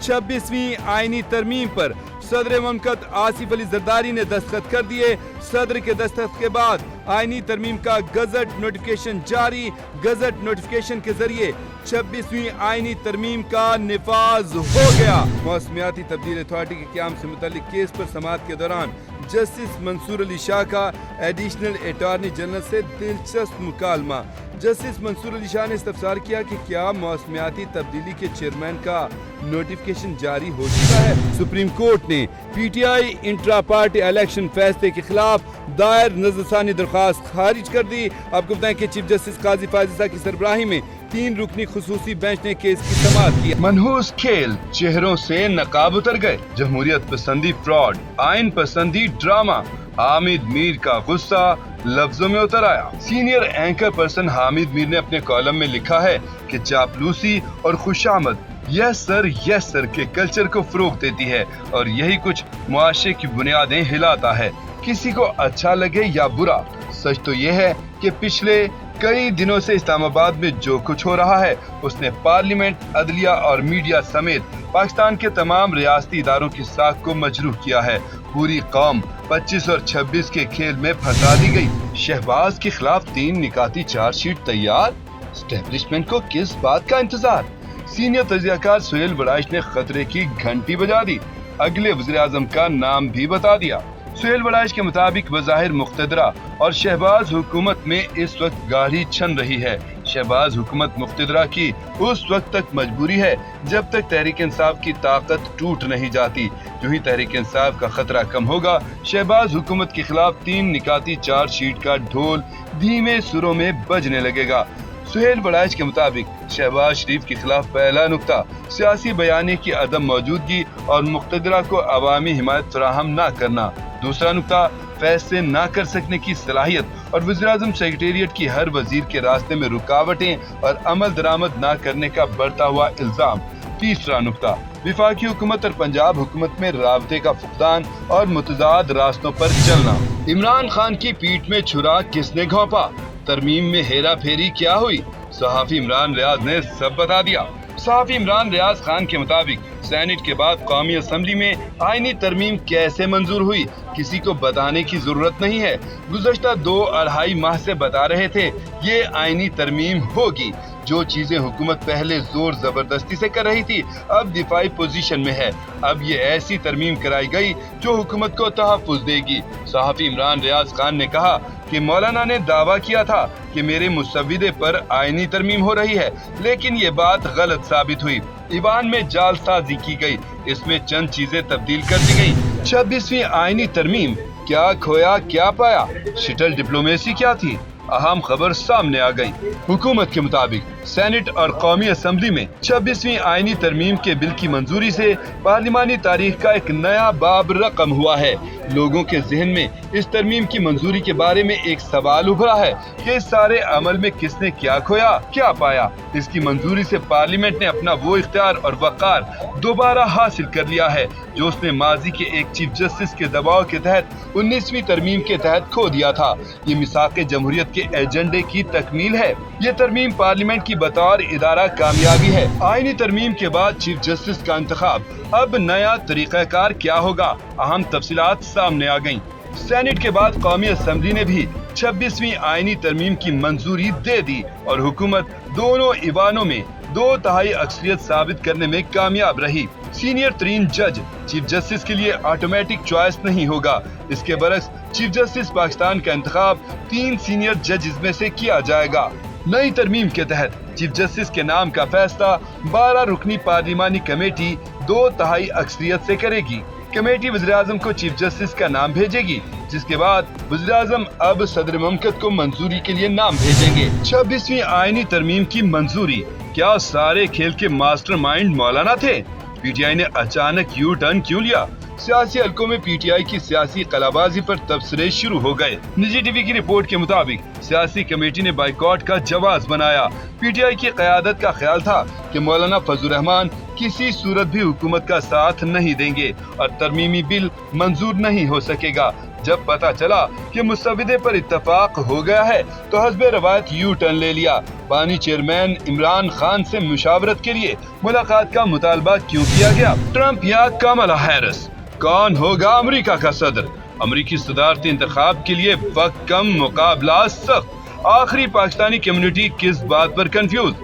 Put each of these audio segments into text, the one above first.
26वीं आईनी तरमीम पर सदर ममलकत आसिफ अली जरदारी ने दस्तखत कर दिए। सदर के दस्तखत के बाद आईनी तरमीम का गजट नोटिफिकेशन जारी। गजट नोटिफिकेशन के जरिए 26वीं आईनी तरमीम का निफाज हो गया। मौसमियाती तब्दील अथॉरिटी के क़याम से मुतल्लिक केस पर समाअत के दौरान जस्टिस मंसूर अली शाह का एडिशनल अटॉर्नी जनरल से दिलचस्प मुकालमा। जस्टिस मंसूर अली शाह ने इस्तफसार किया कि क्या मौसमियाती तब्दीली के चेयरमैन का नोटिफिकेशन जारी हो चुका है। सुप्रीम कोर्ट ने पीटीआई इंट्रा पार्टी इलेक्शन फैसले के खिलाफ दायर नज़रसानी दरख्वास्त खारिज कर दी। आपको बताएं कि चीफ जस्टिस काजी फाजिल की सरबराही में 3 रुकनी खुसूसी बेंच ने केस की समाअत की। मनहूस खेल, चेहरों से नकाब उतर गए। जमहूरियत पसंदी फ्रॉड, आइन पसंदी ड्रामा, हामिद मीर का गुस्सा लफ्जों में उतर आया। Senior anchor person Hamid Mir ने अपने कॉलम में लिखा है कि चापलूसी और खुशामद यस सर के कल्चर को फरोग देती है और यही कुछ मुआशरे की बुनियादें हिलाता है, किसी को अच्छा लगे या बुरा। सच तो ये है कि पिछले कई दिनों से इस्लामाबाद में जो कुछ हो रहा है उसने पार्लियामेंट, अदलिया और मीडिया समेत पाकिस्तान के तमाम रियासती इदारों की साख को मजरूह किया है। पूरी कौम 25 और 26 के खेल में फंसा दी गई। शहबाज के खिलाफ 3 निकाती चार्जशीट तैयार, एस्टेब्लिशमेंट को किस बात का इंतजार। सीनियर तजियाकार सुहेल बड़ाइश ने खतरे की घंटी बजा दी, अगले वज़ीर आज़म का नाम भी बता दिया। सुहेल बड़ाइश के मुताबिक बज़ाहिर मुक़्तदरा और शहबाज हुकूमत में इस वक्त गाढ़ी छन रही है। शहबाज हुकूमत मुक़्तदरा की उस वक्त तक मजबूरी है जब तक तहरीक इंसाफ की ताकत टूट नहीं जाती। जो ही तहरीक इंसाफ का खतरा कम होगा, शहबाज हुकूमत के खिलाफ 3 निकाती चार्जशीट का ढोल धीमे सुरों में बजने लगेगा। सुहेल बड़ाइश के मुताबिक शहबाज शरीफ के खिलाफ पहला नुक्ता सियासी बयानी की अदम मौजूदगी और मुक़्तदरा को अवामी हिमायत फराहम न करना। दूसरा नुक्ता फैसले न कर सकने की सलाहियत और वज़ीर-ए-आज़म सेक्रेटेरिएट की हर वजीर के रास्ते में रुकावटें और अमल दरामद न करने का बढ़ता हुआ इल्जाम। तीसरा नुक्ता विफाकी हुकूमत और पंजाब हुकूमत में राबते का फुकदान और मुतजाद रास्तों पर चलना। इमरान खान की पीठ में छुरा किसने घोंपा, तरमीम में हेरा फेरी क्या हुई, सहाफ़ी इमरान रियाज ने सब बता दिया। सहाफ़ी इमरान रियाज खान के मुताबिक सेनेट के बाद कौमी असम्बली में आईनी तरमीम कैसे मंजूर हुई किसी को बताने की जरूरत नहीं है। गुज़श्ता 2-2.5 माह से बता रहे थे ये आईनी तरमीम होगी। जो चीजें हुकूमत पहले जोर जबरदस्ती से कर रही थी अब दिफाई पोजीशन में है। अब ये ऐसी तरमीम कराई गई जो हुकूमत को तहफ़्फ़ुज़ देगी। सहाफ़ी इमरान रियाज खान ने कहा कि मौलाना ने दावा किया था कि मेरे मुसव्विदे पर आईनी तरमीम हो रही है, लेकिन ये बात गलत साबित हुई। ईवान में जालसाजी की गई, इसमें चंद चीजें तब्दील कर दी गई। 26वीं आईनी तरमीम, क्या खोया क्या पाया, शटल डिप्लोमेसी क्या थी, अहम खबर सामने आ गई। हुकूमत के मुताबिक सेनेट और कौमी असम्बली में 26वीं आईनी तरमीम के बिल की मंजूरी से पार्लिमानी तारीख का एक नया बाब रकम हुआ है। लोगों के जहन में इस तरमीम की मंजूरी के बारे में एक सवाल उभरा है कि इस सारे अमल में किसने क्या खोया क्या पाया। इसकी मंजूरी से पार्लियामेंट ने अपना वो इख्तियार और वक़ार दोबारा हासिल कर लिया है जो उसने माजी के एक चीफ जस्टिस के दबाव के तहत 19वीं तरमीम के तहत खो दिया था। ये मिसाक़े जमहूरियत के एजेंडे की तकमील है। ये तरमीम पार्लियामेंट की बतौर इदारा कामयाबी है। आईनी तरमीम के बाद चीफ जस्टिस का इंतखाब, अब नया तरीक़ाकार क्या होगा, अहम तफसीलात सामने आ गयी। सेनेट के बाद कौमी असम्बली ने भी 26वीं आईनी तरमीम की मंजूरी दे दी और हुकूमत दोनों ईवानों में 2/3 अक्सरियत साबित करने में कामयाब रही। सीनियर तरीन जज चीफ जस्टिस के लिए ऑटोमेटिक चॉइस नहीं होगा। इसके बरक्स चीफ जस्टिस पाकिस्तान का इंतखाब 3 सीनियर जजेस में से किया जाएगा। नई तरमीम के तहत चीफ जस्टिस के नाम का फैसला 12 रुकनी पार्लिमानी कमेटी 2/3 अक्सरियत से करेगी। कमेटी वज़ीर-ए-आज़म को चीफ जस्टिस का नाम भेजेगी, जिसके बाद वज़ीर-ए-आज़म अब सदर ममलकत को मंजूरी के लिए नाम भेजेंगे। 26वीं आईनी तरमीम की मंजूरी, क्या सारे खेल के मास्टरमाइंड मौलाना थे? पीटीआई ने अचानक यू टर्न क्यों लिया? सियासी हलकों में पीटीआई की सियासी कलाबाजी पर तबसरे शुरू हो गए। निजी टीवी की रिपोर्ट के मुताबिक सियासी कमेटी ने बाइकॉट का जवाब बनाया। पीटीआई की क़यादत का ख्याल था कि मौलाना फजलुर रहमान किसी सूरत भी हुकूमत का साथ नहीं देंगे और तरमीमी बिल मंजूर नहीं हो सकेगा। जब पता चला कि मुसविदे पर इत्तफाक हो गया है तो हस्बे रवायत यू टर्न ले लिया। बानी चेयरमैन इमरान खान से मुशावरत के लिए मुलाकात का मुतालबा क्यों किया गया? ट्रंप या कमला हैरिस, कौन होगा अमेरिका का सदर? अमेरिकी सदारती इंतखाब के लिए वक्त कम, मुकाबला सख्त। आखिरी पाकिस्तानी कम्युनिटी किस बात पर कंफ्यूज?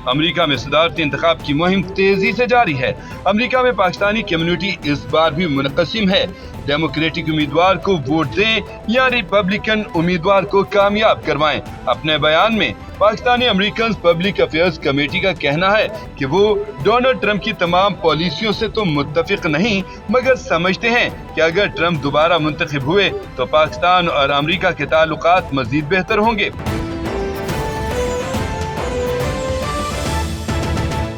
अमेरिका में सदारती इंतखाब की मुहिम तेजी से जारी है। अमेरिका में पाकिस्तानी कम्युनिटी इस बार भी मुनक़सिम है। डेमोक्रेटिक उम्मीदवार को वोट दें या रिपब्लिकन उम्मीदवार को कामयाब करवाएं। अपने बयान में Pakistani American public affairs committee का कहना है कि वो डोनाल्ड ट्रंप की तमाम पॉलिसियों से तो मुत्तफिक नहीं, मगर समझते हैं कि अगर ट्रंप दोबारा मुंतखब हुए तो पाकिस्तान और अमेरिका के ताल्लुकात मजीद बेहतर होंगे।